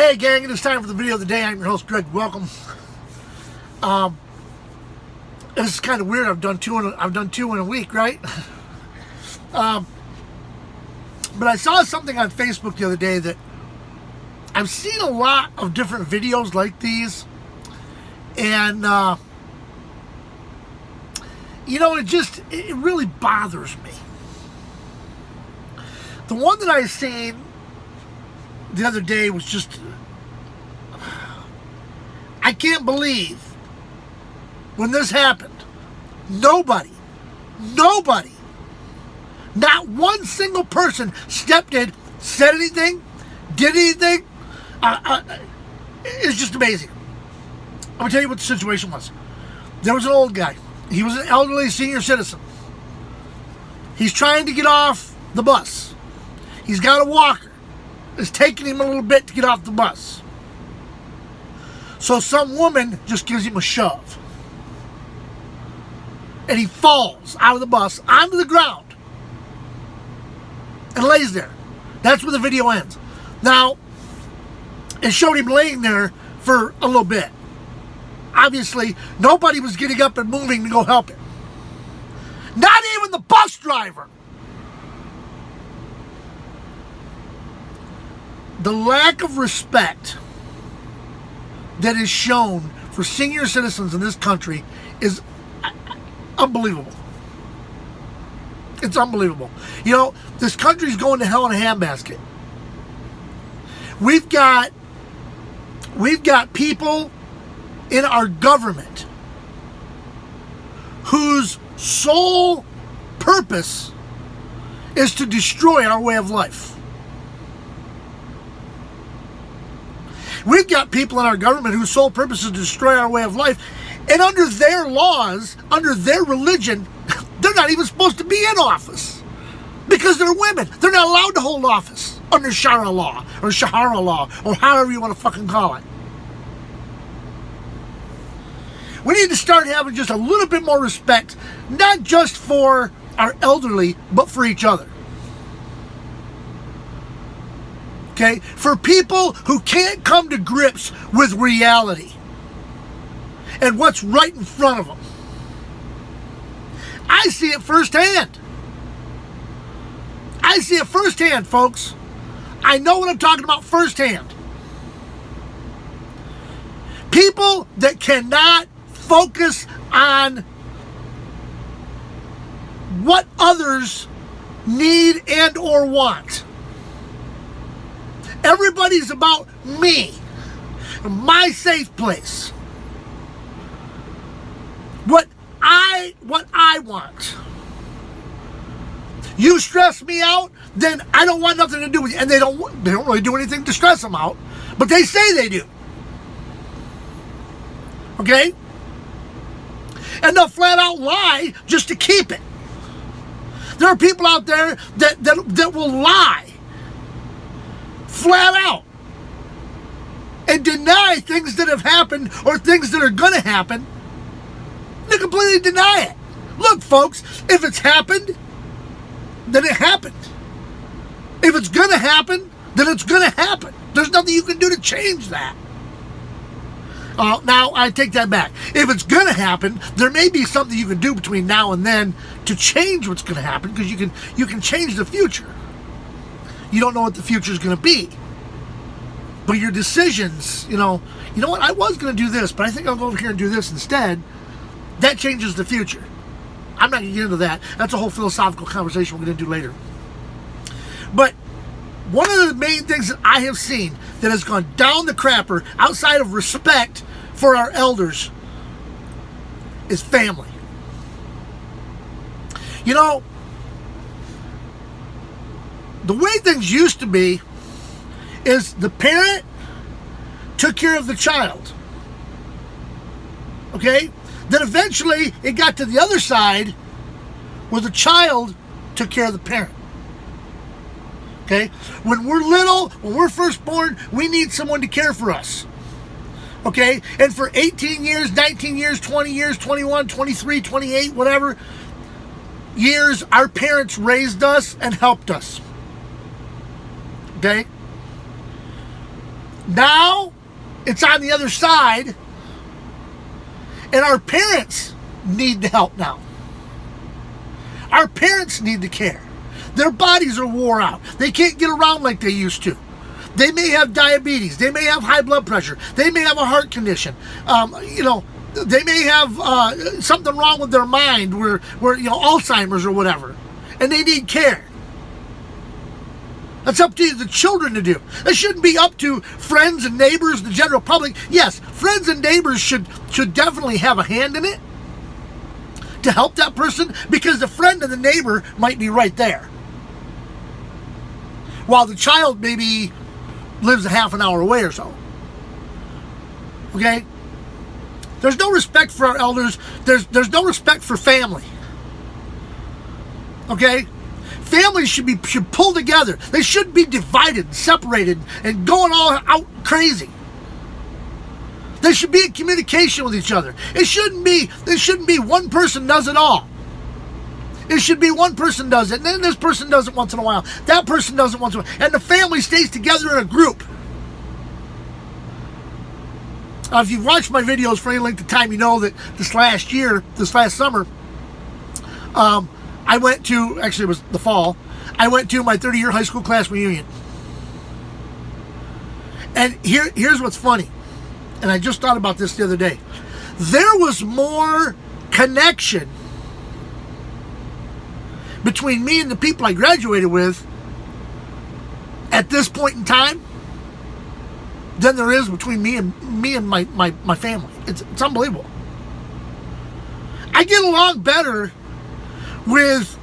Hey gang, it is time for the video of the day. I'm your host, Greg. Welcome. This is kind of weird. I've done two in a week, right? But I saw something on Facebook the other day that I've seen a lot of different videos like these, and it really bothers me. The one that I seen the other day was just, I can't believe when this happened, nobody, not one single person stepped in, said anything, did anything. It's just amazing. I'm going to tell you what the situation was. There was an old guy. He was an elderly senior citizen. He's trying to get off the bus. He's got a walker. It's taking him a little bit to get off the bus. So some woman just gives him a shove. And he falls out of the bus onto the ground and lays there. That's where the video ends. Now, it showed him laying there for a little bit. Obviously, nobody was getting up and moving to go help him. Not even the bus driver. The lack of respect that is shown for senior citizens in this country is unbelievable. It's unbelievable. You know, this country's going to hell in a handbasket. We've got people in our government whose sole purpose is to destroy our way of life. We've got people in our government whose sole purpose is to destroy our way of life, and under their laws, under their religion, they're not even supposed to be in office because they're women. They're not allowed to hold office under Sharia law or Shahara law or however you want to fucking call it. We need to start having just a little bit more respect, not just for our elderly, but for each other. Okay? For people who can't come to grips with reality and what's right in front of them. I see it firsthand. I see it firsthand, folks. I know what I'm talking about firsthand. People that cannot focus on what others need and or want. Everybody's about me, my safe place. What I want. You stress me out, then I don't want nothing to do with you. And they don't really do anything to stress them out, but they say they do. Okay? And they'll flat out lie just to keep it. There are people out there that will lie flat out and deny things that have happened or things that are going to happen. They completely deny it. Look, folks, if it's happened, then it happened. If it's going to happen, then it's going to happen. There's nothing you can do to change that. Now, I take that back. If it's going to happen, there may be something you can do between now and then to change what's going to happen, because you can change the future. You don't know what the future is going to be. But your decisions, you know what, I was going to do this, but I think I'll go over here and do this instead. That changes the future. I'm not going to get into that. That's a whole philosophical conversation we're going to do later. But one of the main things that I have seen that has gone down the crapper outside of respect for our elders is family. You know, the way things used to be is the parent took care of the child. Okay? Then eventually it got to the other side where the child took care of the parent. Okay? When we're little, when we're first born, we need someone to care for us. Okay? And for 18 years, 19 years, 20 years, 21, 23, 28, whatever years, our parents raised us and helped us. Okay? Now it's on the other side, and our parents need the help now. Our parents need the care. Their bodies are wore out. They can't get around like they used to. They may have diabetes. They may have high blood pressure. They may have a heart condition. They may have something wrong with their mind, where Alzheimer's or whatever, and they need care. That's up to the children to do. That shouldn't be up to friends and neighbors, the general public. Yes, friends and neighbors should definitely have a hand in it to help that person, because the friend and the neighbor might be right there, while the child maybe lives a half an hour away or so. Okay? There's no respect for our elders. There's no respect for family. Okay? Families should pull together. They shouldn't be divided, separated, and going all out crazy. They should be in communication with each other. It shouldn't be one person does it all. It should be one person does it, and then this person does it once in a while. That person does it once in a while. And the family stays together in a group. If you've watched my videos for any length of time, you know that this last summer, I went to, actually it was the fall, I went to my 30-year high school class reunion. And here's what's funny. And I just thought about this the other day. There was more connection between me and the people I graduated with at this point in time than there is between me and my family. It's unbelievable. I get along better with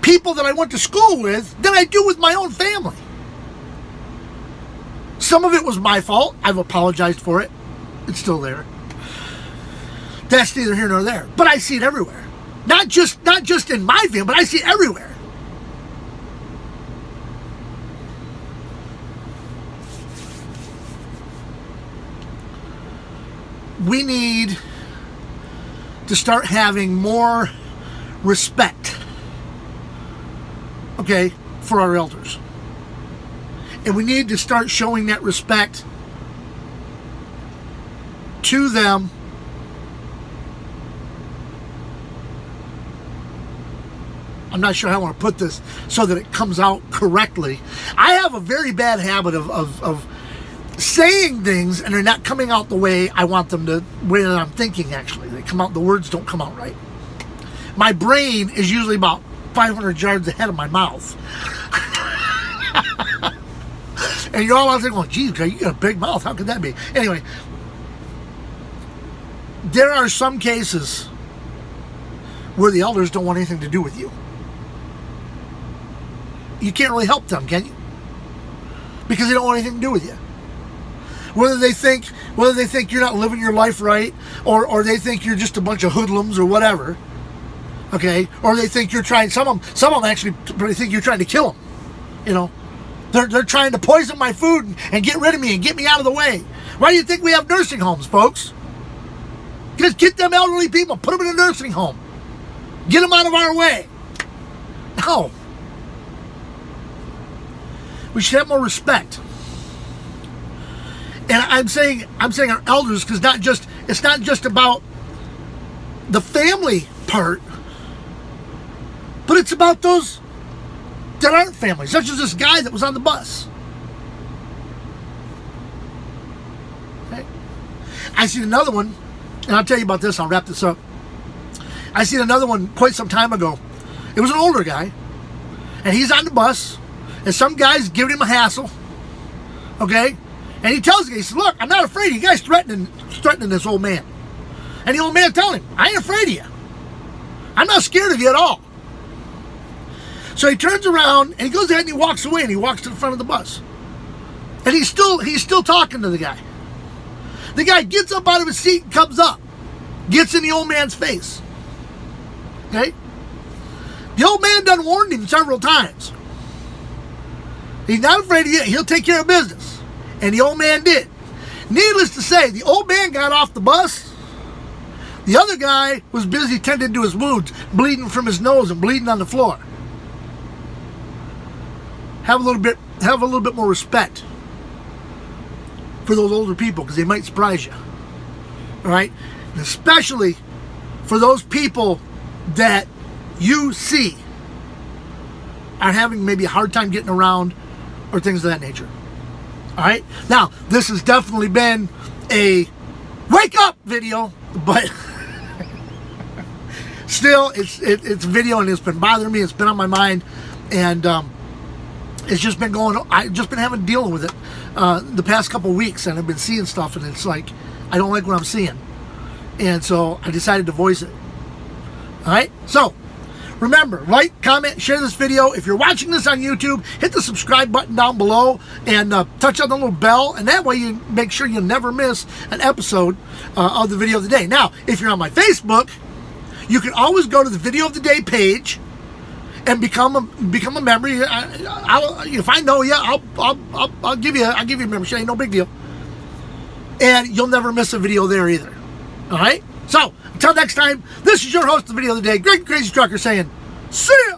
people that I went to school with than I do with my own family. Some of it was my fault. I've apologized for it. It's still there. That's neither here nor there. But I see it everywhere. Not just in my family, but I see it everywhere. We need to start having more respect, okay, for our elders. And we need to start showing that respect to them I'm not sure how I want to put this so that it comes out correctly. I have a very bad habit of saying things and they're not coming out the way I want them to, the way that I'm thinking actually. They come out, the words don't come out right. My brain is usually about 500 yards ahead of my mouth. And you're all out there going, geez, you got a big mouth. How could that be? Anyway, there are some cases where the elders don't want anything to do with you. You can't really help them, can you? Because they don't want anything to do with you. Whether they think you're not living your life right, or they think you're just a bunch of hoodlums or whatever, okay? Or they think you're trying. Some of them actually think you're trying to kill them. You know, they're trying to poison my food and get rid of me and get me out of the way. Why do you think we have nursing homes, folks? Just get them elderly people, put them in a nursing home, get them out of our way. No. We should have more respect. And I'm saying our elders, because it's not just about the family part, but it's about those that aren't family, such as this guy that was on the bus. Okay. I seen another one, and I'll tell you about this, I'll wrap this up. I seen another one quite some time ago. It was an older guy, and he's on the bus, and some guy's giving him a hassle, okay? And he tells the guy, he says, look, I'm not afraid of you guys threatening this old man. And the old man telling him, I ain't afraid of you. I'm not scared of you at all. So he turns around, and he goes ahead and he walks away, and he walks to the front of the bus. And he's still talking to the guy. The guy gets up out of his seat and comes up, gets in the old man's face. Okay? The old man done warned him several times. He's not afraid of you. He'll take care of business. And the old man did. Needless to say, the old man got off the bus. The other guy was busy tending to his wounds, bleeding from his nose and bleeding on the floor. Have a little bit more respect for those older people because they might surprise you. All right? And especially for those people that you see are having maybe a hard time getting around or things of that nature. All right? Now, this has definitely been a wake up video, but still, it's a video and it's been bothering me. It's been on my mind, and it's just been going. I've just been having to deal with it the past couple of weeks, and I've been seeing stuff, and it's like I don't like what I'm seeing, and so I decided to voice it. All right, so remember, like, comment, share this video. If you're watching this on YouTube, hit the subscribe button down below and touch on the little bell, and that way you make sure you never miss an episode of the video of the day. Now, if you're on my Facebook, you can always go to the video of the day page and become a member. If I know you, I'll give you a membership. Ain't no big deal, and you'll never miss a video there either. All right. So until next time, this is your host of the video of the day, Greg Crazy Trucker, saying, see ya.